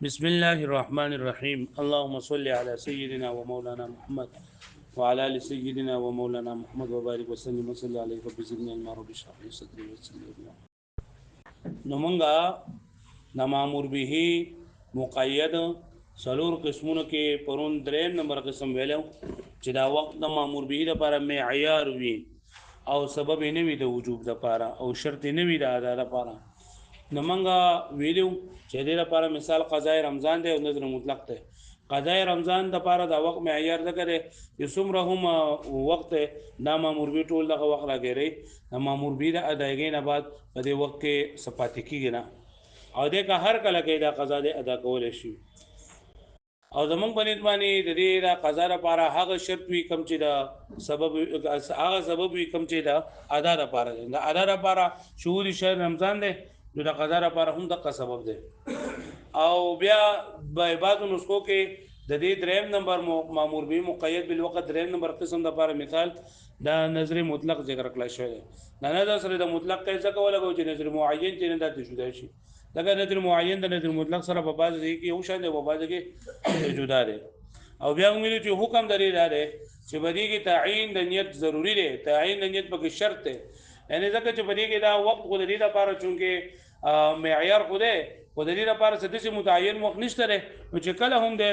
بسم الله الرحمن الرحيم اللهم صل على سيدنا ومولانا محمد وعلى ال سيدنا ومولانا محمد وبارك وسلم وصلى عليه رب زدنا علما رب اشرح لي صدري ويسر لي امري نو مونږه د مامور به مقید سلور قسمونو کې پرون دریم نمبر قسم ویلو چې دا وخت د مامور به لپاره معیار وي او سبب نه وي د وجوب لپاره او شرط نه وي د ادا لپاره نو مونږه ویلو چې د لپاره مثال قضای رمضان دی او نظر مطلق دی قضای رمضان د لپاره د وخت معیار ده کړي چې څومره هم وخت دا مامور به ټول دغه وخت راګری د مامور به د ادایګۍ نه بعد په دې وخت کې صفات کیږي نه او د که هر کله کې دا قضا د ادا کول شي او زمونږ په نیت باندې د دې د قضا لپاره هغه شرط وي کم چې دا سبب هغه سبب وي کم چې دا ادا لپاره دا ادا لپاره شهور شهر رمضان دی نو د قضا لپاره هم دغه سبب دی او بیا به بعضو نسخو کې د دې دریم نمبر مامور به مقید بالوقت دریم نمبر قسم د لپاره مثال دا نظر مطلق ذکر کړل شوی دی دا نظر سره د مطلق کیسه کوله چې نظر معین چې نه د جدا شي لکه نظر معین د نظر مطلق سره په بعض ځای کې یو شان دی په بعض کې جدا دی او بیا موږ چې حکم درې دی چې بدی کې تعیین د نیت ضروری دی تعیین د نیت په شرط دی یعنی ځکه چې بدی کې دا وخت خو د دې لپاره چونکه معیار خو دی خو د دې لپاره څه داسې متعین وخت نشته دی نو چې کله هم دی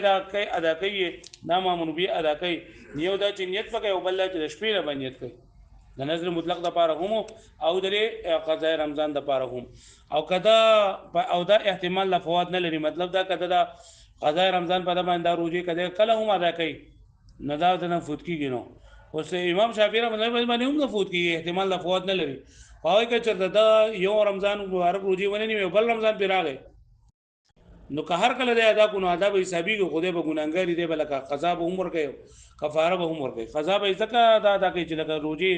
ادا کوي دا مامور به ادا کوي یو دا چې نیت پکې او بل چې د شپې نه باندې نیت کوي د نظر مطلق د لپاره هم او د قضاء رمضان د لپاره هم او کدا او دا احتمال لا فوات نه لري مطلب دا کدا دا قضاء رمضان په باندې روزي کده کله هم ادا کوي نه دا د نه فوت کیږي نو اوس امام شافعي رحمه الله باندې هم نه فوت کیږي احتمال لا فوات نه لري پای کې چرته دا یو رمضان مبارک روزي ونه نیو بل رمضان پیراغه نو که هر کله د ادا کو نو ادا به حسابي کو خدای به ګناګاری دی بلکه قضا به عمر کوي کفاره به عمر کوي قضا به زکه ادا کوي چې لکه روزي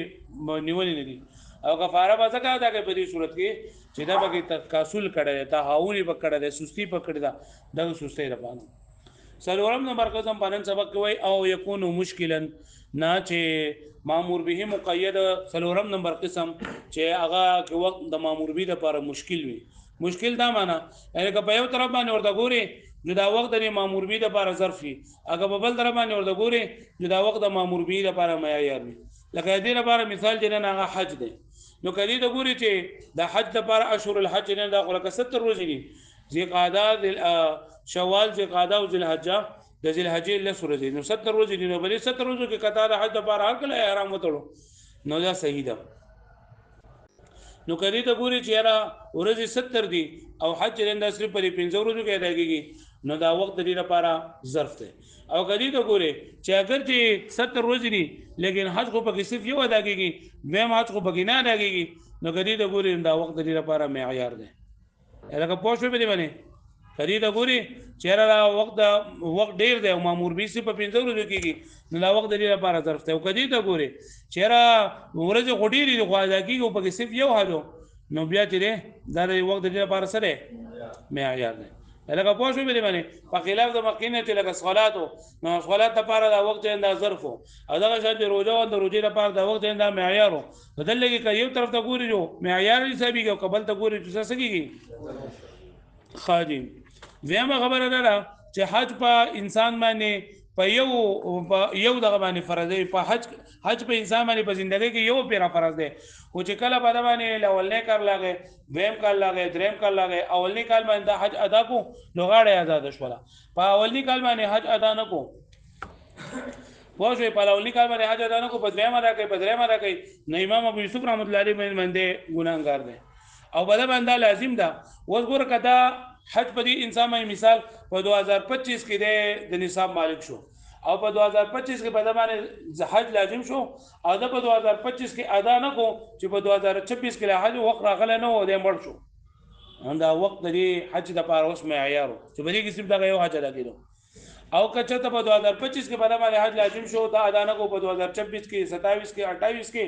نیولې نه دي او کفاره به زکه ادا کوي په دې صورت کې چې دا به تکاسل کړي تا هاوني پکړه ده سستی پکړه ده د سستۍ رپانه سلورم نمبر قسم پنن سبق کوي او یکون مشکلا نه چې مامور به مقید سلورم نمبر قسم چې هغه وخت د مامور به لپاره مشکل وي مشکل دا معنا یعنی که په یو طرف باندې ورته ګوري نو دا وخت د مامور به لپاره ظرف وي اګه په بل طرف باندې ورته ګوري نو دا وخت د مامور به لپاره معیار وي لکه دې لپاره مثال جنن هغه حج دی نو کدی ته ګوري چې د حج لپاره اشهر الحج نه دا لکه 70 ورځې دي ذی شوال ذی قعده او ذی الحجه د ذی الحجې له ورځې نو 70 ورځې دي نو بلې 70 ورځو کې کته د حج لپاره هر کله احرام وتړو نو دا صحیح ده نو کدی ته ګوري چې را ورځې 70 دي او حج رنده صرف په 15 ورځو کې ادا کیږي نو دا وخت د دې لپاره ظرف دی او کدی ته ګوري چې اگر چې 70 ورځې دي لیکن حج خو پکې صرف یو ادا کیږي دویم حج خو پکې نه ادا کیږي نو کدی ته ګوري دا وخت د دې لپاره معیار دی لکه پوه شو به دی باندې کدی ته ګوري چې را وخت ډیر دی او مامور به صرف په 15 ورځو کېږي نو دا وخت د دې لپاره ظرف دی او کدی ته ګوري چې را ورځ غډيري خو ادا کیږي او پکې صرف یو حج نو بیا چې دا د وخت د دې لپاره سره معیار دی لکه پوه شو به دی باندې په خلاف د مخکینه چې لکه صلاتو نو صلات لپاره دا وخت انده ظرف او دغه شان د روزه او د روزي لپاره دا وخت انده معیار بدل لګي که یو طرف ته ګوري جو معیار حسابي او قبل ته ګوري چې څه کیږي خادم ویمه خبره ده چې حج په انسان باندې په یو دغه باندې فرض دی په حج په انسان باندې په ژوندۍ کې یو پیرا فرض دی او چې کله په باندې اولنې کار لاګي دویم کار لاګي دریم کار لاګي اولنې کال باندې حج ادا کو نو غاړه آزاد شولا په اولنې کال باندې حج ادا نه کو واښوي په اولنې کال باندې حج ادا نه کو په دریم ادا کوي په دریم ادا کوي نو امام ابو یوسف رحمت الله علیه باندې ګناګار دی او بل باندې لازم ده وګور کدا حج په دې انسان باندې مثال په 2025 کې د نصاب مالک شو او په 2025 کې په باندې حج لازم شو او د په 2025 کې ادا نه کو چې په 2026 کې حج وخت راغله نه و د مړ شو دا وخت د حج د پاره اوس معیار چې په دې کې صرف دا یو حج ادا کېدو او کچته په 2025 کې په باندې حج لازم شو دا ادا نه کو په 2026 کې 27 کې 28 کې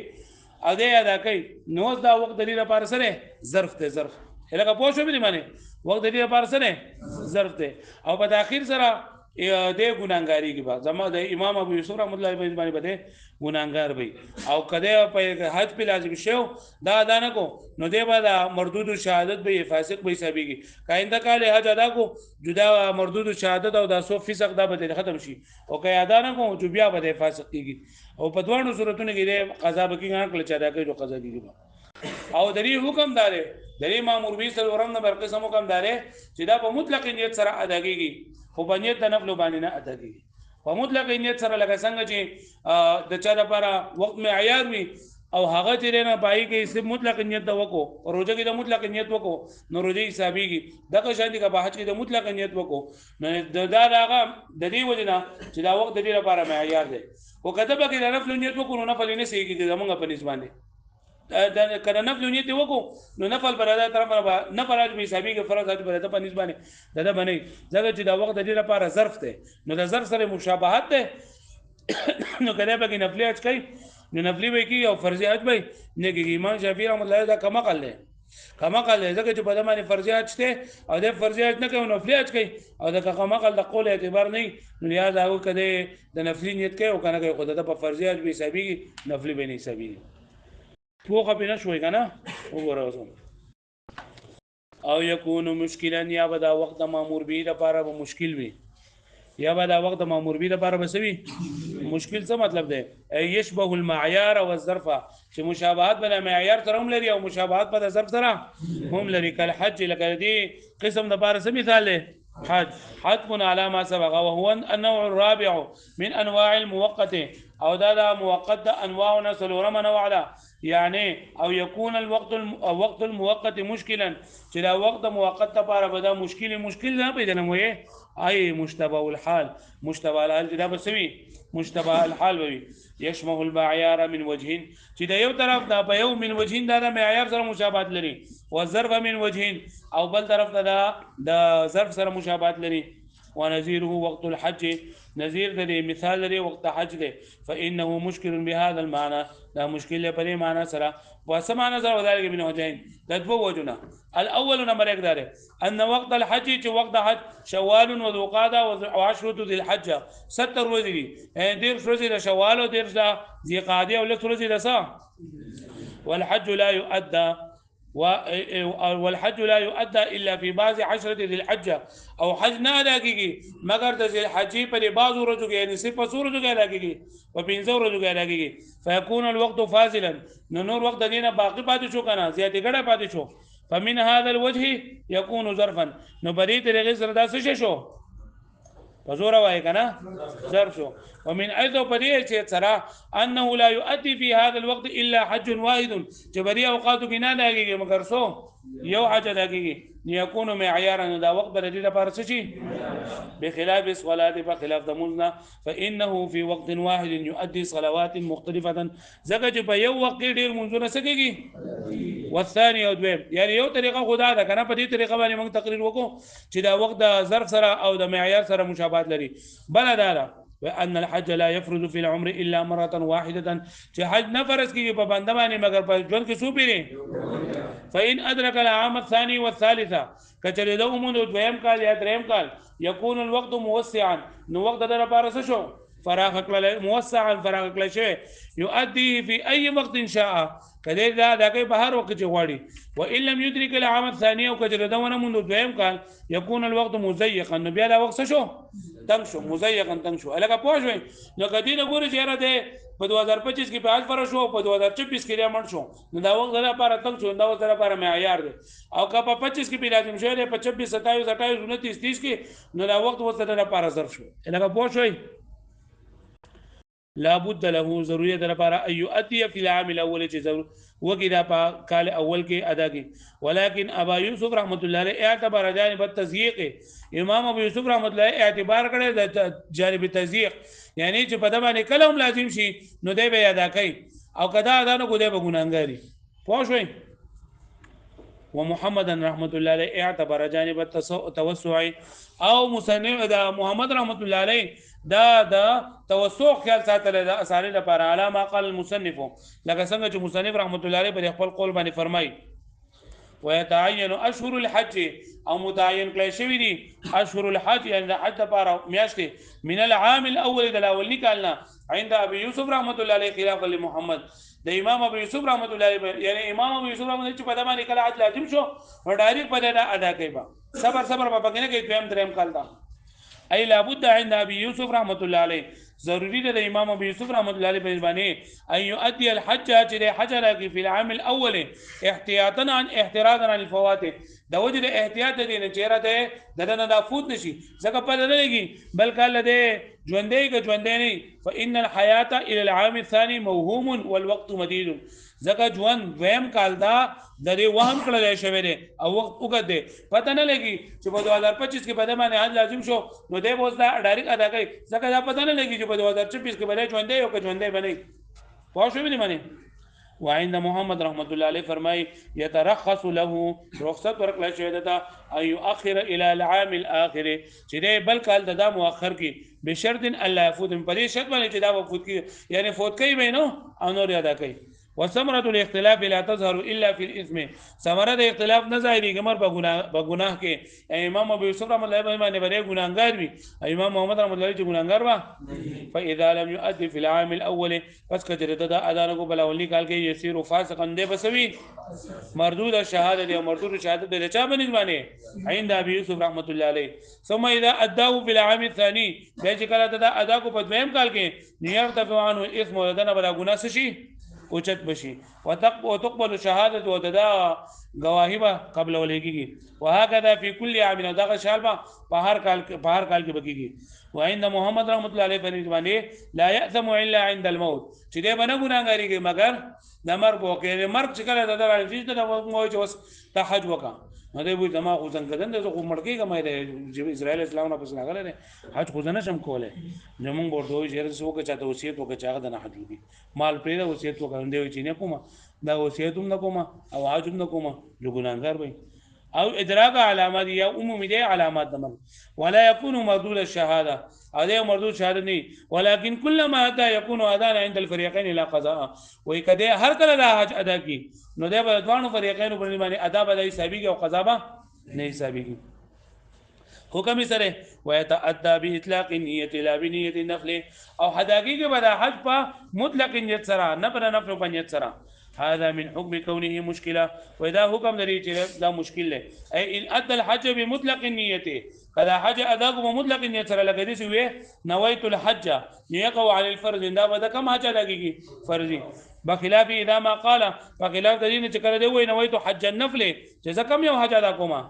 ادا کوي نو دا وخت د دې لپاره سره ظرف ته ظرف لکه پوه شو به معنی وخت د دې لپاره سره ظرف ته او په اخر سره دې ګناګاری کې با زما د امام ابو یوسف رحمۃ اللہ علیہ باندې بده ګناګار وي او کده په حج په لازم شو دا ادا نه کو نو دې بعد مردود شهادت به فاسق به حسابيږي کاینده کال حج ادا کو جدا مردود شهادت او د 100% دا به ختم شي او که ادا نه کو جو بیا به فاسق کیږي او په دوه صورتونو کې قضا به کیږي کله چې ادا کوي نو قضا کیږي او دری حکم دار دری مامور به سلورم نمبر قسم حکم دار چې دا په مطلق نیت سره ادا کیږي خو په نیت د نفل باندې نه ادا کیږي په مطلق نیت سره لکه څنګه چې د چا لپاره وخت معیار وي او هغه چې نه پای کې سب مطلق نیت د وکړو روزه کې د مطلق نیت وکړو نو روزه حسابيږي دغه شان دي که په حج کې د مطلق نیت وکړو نو دا هغه د دې وجنه چې دا وخت د دې لپاره معیار دی او کله به کې د نفل نیت وکړو نو نفل نه سيږي زمونږ په نسبت دا کله نفل نیت وکړو نو نفل براده طرف نه پراج به حسابي کې فرض حج براده په نسبت دا باندې ځکه چې دا وخت د دې لپاره ظرف دی نو د ظرف سره مشابهت ده نو کله به کې نفلی حج کوي نو نفلی به کې او فرضي حج به نه کې امام شافعي رحمۃ اللہ دا کما کړل ځکه چې په دمانه فرضي حج ته او د فرضي حج نه کوي نفلی حج کوي او دا کما کړل د قول اعتبار نه نو یاد هغه کده د نفلی نیت کوي او کنه کوي خدای ته په فرضي حج به حسابي نفلی به نه حسابي پوخه به نه شوي کنه وګوره او یکون مشکلا یا بدا وخت مامور به لپاره به مشکل وي یا بدا وخت مامور به لپاره بسوي مشکل څه مطلب دی یشبه المعیار او الظرف چې مشابهت بین معیار سره هم لري او مشابهت په ظرف سره هم لري کله حج لکه دې قسم د لپاره څه مثال دی حج حتم على ما سبق وهو النوع الرابع من انواع المؤقته او دا مؤقت انواع سلورم نوع ده يعني او يكون الوقت المؤقت مشكلا چې دا وخت مؤقت لپاره به دا مشکل نه پیدا نموي اي مشتبه الحال دا بسوي مشتبه الحال وي يشمه المعيار من وجهين چې دا یو طرف دا په یو من وجهين دا معیار سره مشابهت لري او ظرف من وجهين او بل طرف دا د ظرف سره مشابهت لري ونذيره وقت الحج نذير ده مثال لري وقت حج ده فانه مشكل بهذا المعنى دا مشكله په معنی سره وسمانه سره وذلك من وجهين د دوه وجونه الاول نمبر 1 داره ان وقت الحج چې وقت حج شوال وذو قعده وعشره ذي الحجه 70 ورځې دي ډیر ورځې د شوال او ډیر د ذي قعده او لږ ورځې د سا والحج لا يؤدى والحج لا يؤدى الا في بعض عشره ذي الحجه او حج نه ادا کیږي مگر د ذی الحجې په بعضو ورځو کې یعنی صرف ورځو کې ادا کیږي په 15 ورځو کې ادا کیږي فيكون الوقت فاضلا نور وخت د دینه باقی پاتې شو کنه زیاتې ګډه پاتې شو فمن هذا الوجه يكون ظرفا نو بری طریقې سره دا څه شو فزور وای کنه ظرف شو ومن ايضا پدې چې سره انه لا يؤدي في هذا الوقت الا حج واحد چې بری اوقات کې نه لګيږي مگر سو یو حج لګيږي يكون معيارا دا وقت بر دې لپاره څه شي بخلاف الصلاه بخلاف د مزنا فانه في وقت واحد يؤدي صلوات مختلفه زګه چې په یو وخت ډیر منځونه سګيږي والثاني او دویم یعنی یو طریقه خدا ده کنه په دې طریقه باندې موږ تقریر وکړو چې دا وخت د ظرف سره او د معیار سره مشابهت لري بل دا وان الحج لا يفرض في العمر الا مره واحده چې حج نه فرض کیږي په بنده باندې مگر په ژوند کې سو پیری فإن أدرك العام الثاني والثالثة کچره د عمر دویم کال یا دریم کال يكون الوقت موسعا نو وخت د لپاره شو فراغ کله موسعا فراغ کله شي يؤدي في اي وقت شاء کله دا کوي په هر وخت چې غواړي وان لم يدرك العام الثاني او کچره دونه مونږ دویم کال يكون الوقت مزيقا نو بیا دا وخت شو تنگ شو مزيقا تنگ شو الګه پوښوي نو کدی نه ګوري چې را ده په 2025 کې په فرض شو په 2026 کې لري شو نو دا وخت لپاره تنگ شو دا وخت لپاره معیار دی او که په 25 کې په لازم شوی په 26 27 28 29 30 کې نو دا وخت لپاره ظرف شو الګه پوښوي لابد له ضرورت لپاره ايو اتي في العام الاول چې ضرور وګدا په کال اول کې ادا کی ولكن ابا يوسف رحمت الله علیه اعتبار جانب التزييق امام ابو يوسف رحمت الله اعتبار کړي د جانب تزييق یعنی چې په دمانه کلم لازم شي نو دی به ادا کوي او کدا ادا نه کو دی به ګناګاری پوښوي ومحمد رحمت الله علیه اعتبار جانب التوسع او مصنف دا محمد رحمت الله علیه دا توسع خیال ساتل د اسانه لپاره علامه قال المصنف لکه څنګه چې مصنف رحمت الله علیه په خپل قول باندې فرمایي ويتعين اشهر الحج او متعين کړی شوی دي اشهر الحج یعنی د حج لپاره میاشتې من العام الاول د الاولنی کالنا عند ابي يوسف رحمت الله علیه خلاف لمحمد د امام ابو یوسف رحمت الله علیه یعنی امام ابو یوسف رحمت الله چې په دمانه کله حج لازم شو نو ډایرک په دا ادا کوي صبر په پکنه کې دویم دریم کال دا ای لابد عند ابي يوسف رحمت الله علیه ضروری ده د امام ابو یوسف رحمت الله علیه په باندې ان يؤدي الحج چې حج راکې په العام الاول احتیاطا عن احترازا عن الفوات د وجه د احتیاط دي نه چیرې ده دنه د فوت نشي ځکه په نه لګي بلکې لده ژوندې کې ژوندې نه فان الحیات الى العام الثاني موهوم والوقت مدید ځکه ژوند ویم کال دا د دې وهم کړل شوی دی او وخت وګد دی پته نه لګي چې په 2025 کې په دې باندې حج لازم شو نو دې بوز دا ډایرک ادا کوي ځکه دا پته نه لګي چې په 2026 کې به ژوندې یو کې ژوندې بنئ پوه شو به معنی وعند محمد رحمت الله علیه فرمای يترخص له رخصت ورکړل شوی دی ته اي اخر الى العام الاخر چې دې بل کال دا مؤخر کی بشرط الله يفوت په دې شرط باندې چې دا وفوت کی یعنی فوت کوي به نو او نور ادا کوي وثمره الاختلاف لا تظهر الا في الاثم ثمره د اختلاف نه ظاهري ګمر په ګناه کې امام ابو یوسف رحمۃ اللہ باندې باندې ګناهګار وي امام محمد رحمۃ اللہ چې ګناهګار وا فاذا لم يؤدي في العام الاول پس کجره د اذان کو بل اولي کال کې يسير فاسقا ده بسوي مردود الشهاده او مردود شهادت د چا باندې عند ابي يوسف رحمۃ اللہ علیه ثم اذا اداه في العام الثاني به چې کله د ادا کو په دویم کال کې نيرتفع عنه الاسم ولدن بلا ګناه شي اوچت بشي وتقبل شهاده وتدا گواهی با قبل ولېږي وهكذا في كل عام دغه شالبا په هر کال کې بکیږي وعند محمد رحمت الله علیه باندې لا يأثم الا عند الموت چې دې باندې ګناګاریږي مگر د مرګ وکړي مرګ چې کله د راځي د موت چې تحج وکا نو دې وي دماغ څنګه دنده زه مرګي کومه د اسرائیل اسلام نه پس راغله حج خو نه شم کوله زمون ورته وي چې څوک چاته وصیت وکړي چې هغه د نه حج وکړي مال پرې د وصیت وکړي دی چې نه کومه دا وصیت هم نه کومه او حج هم نه کومه جو ګناګار وي او ادراک علامات یا عمومي دي علامات دمر ولا يكون مردود الشهاده هذا مردود شهاده نه ولكن كلما اتى يكون اذان عند الفريقين الى قضاء وكده هر کله د حج ادا کی نو د دوانو فریقین باندې ادا به حسابي او قضا به نه حسابي حکم سره ويتأدى باطلاق النيه لا بنيه النفل او حداقي کې به حج په مطلق نیت سره نه پر نفل په نیت سره هذا من حكم كونه مشكله واذا حكم دري چې دا مشکل له اي ان ادى الحج بمطلق النيه کله حج ادا کو مطلق النيه سره لګیدي سي وي نويت الحج يقع على الفرض دا به کوم حج ادا کیږي فرضي بخلاف اذا ما قال بخلاف دین چې کړه دی وای نويت حج النفل چې کم یو حج ادا کوما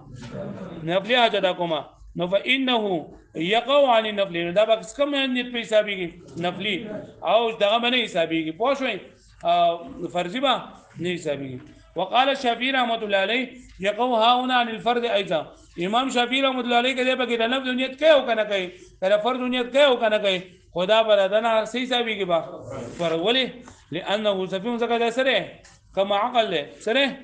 نفل حج ادا کوما نو فانه يقع عن النفل دا به کم نیت په حسابيږي نفلي او دغه باندې حسابيږي پوه شئ فرضي با نه حسابي وقال الشافعي رحمه الله عليه يقو ها هنا عن الفرض ايضا امام شافعي رحمه الله عليه کله به د نفل نیت کوي او کنه کوي کله فرض نیت کوي او کنه کوي خدا پر دنا صحیح حسابي کې با پر ولي لانه سفيهم زکه سره كما عقل سره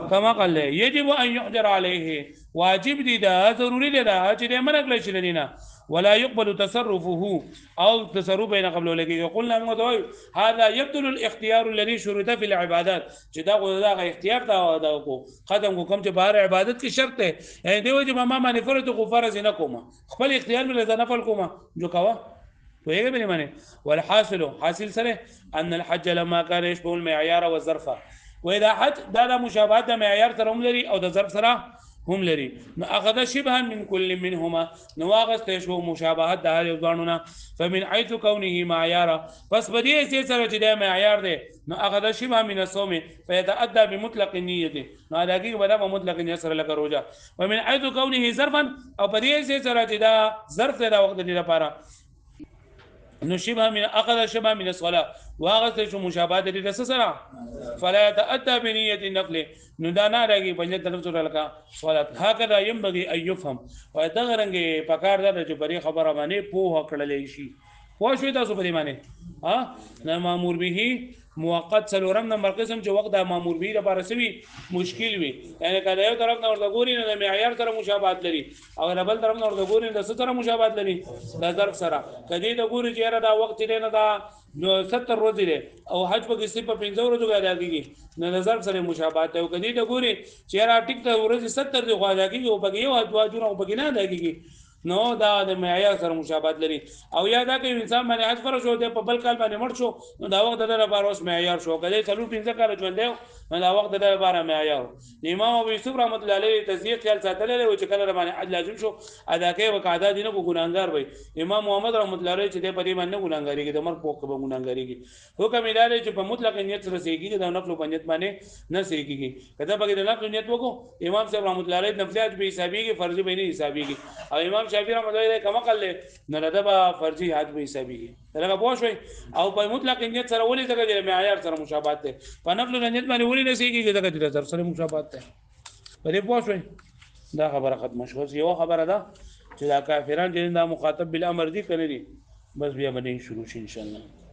كما قال يجب ان يحجر عليه واجب دي دا ضروري دي دا چې منکل شي لدينا ولا يقبل تصرفه او تصرف بين قبل ولكن قلنا موضوع هذا يبطل الاختيار الذي شرط في العبادات چې دا اختیار دا کو قدم کو کوم چې بهر عبادت کې شرط ہے یعنی دی چې ما ما نفرت کو فرض نه کوم خپل اختیار مې د نفل کوم جو کوا تو یې به معنی والحاصل حاصل سره ان الحج لما كان يشبه المعيار والظرف واذا حج دا مشابهت د معیار سره هم لري او د ظرف سره هم لري نو اخذ شبها من كل منهما نو اغست شو مشابهت د هر یو ځانونه فمن حيث كونه معيار پس بدی چې سره چې د معیار دی نو اخذ شبها من الصوم فيتأدى بمطلق النيه نو هغه به د مطلق نیت سره لکه روزه ومن حيث كونه ظرفا او بدی چې سره چې دا ظرف د وخت دی لپاره نو شبه من اخذ شبه من الصلاه واغست شو مشابهت دي سره فلا يتأدى بنيه النفل نو دا نه راګي پنځه طرف سره لکه صلات هکذا ينبغي ان يفهم ويتغرنګ پکار دا چې بری خبره باندې پوه کړلې شي پوه شوي تاسو په دې معنی نه مامور به موقت څلورم نمبر قسم چې وخت د مامور به لپاره سوي مشکل وي یعنی کله یو طرف نه ورته ګوري نه د معیار سره مشابهت لري او بل طرف نه ورته ګوري د څه سره مشابهت لري د ظرف سره کدی د ګوري چې دا وخت دی نه دا 70 ورځې دی او حج په کې په 15 ورځو کې ادا کیږي نه د ظرف سره مشابهت او کدی د ګوري چې را ټیک ته ورځې 70 دی خو ادا کیږي او په یو حج واجب او په کې نه ادا کیږي نو دا د معیار سره مشابهت لري او یا دا کوي انسان باندې حج فرض شو دی په بل کال باندې مړ شو نو دا وخت د لپاره اوس معیار شو کله څلور 15 کال ژوند دی نو دا وخت د لپاره معیار امام ابو یوسف رحمت الله علیه تصدیق خیال ساتل لري چې کله باندې حج لازم شو ادا کوي وقاعده دي نه کو ګناګار وي امام محمد رحمت الله علیه چې په دې باندې ګناګاری کې د مر پوک به ګناګاری کې حکم ادارې چې په مطلق نیت سره سيږي د نفل په نیت باندې نه سيږي کله په دې نفل نیت وکړو امام صاحب رحمت الله علیه نفلات به حسابي کې فرض به نه حسابي کې او امام شافعي رحمت الله علیه کما کړل نه لدبا فرضي حج به حسابي کې دغه پوه شوي او په مطلق نیت سره ولې دغه د معیار سره مشابهت ده په نفل نیت باندې ولې نه سيږي دغه د سره مشابهت ده په دې پوه شوي دا خبره ختم شوه یو خبره ده چې دا کافران چې دا مخاطب بالامر دي کنه دي بس بیا باندې شروع شي ان شاء الله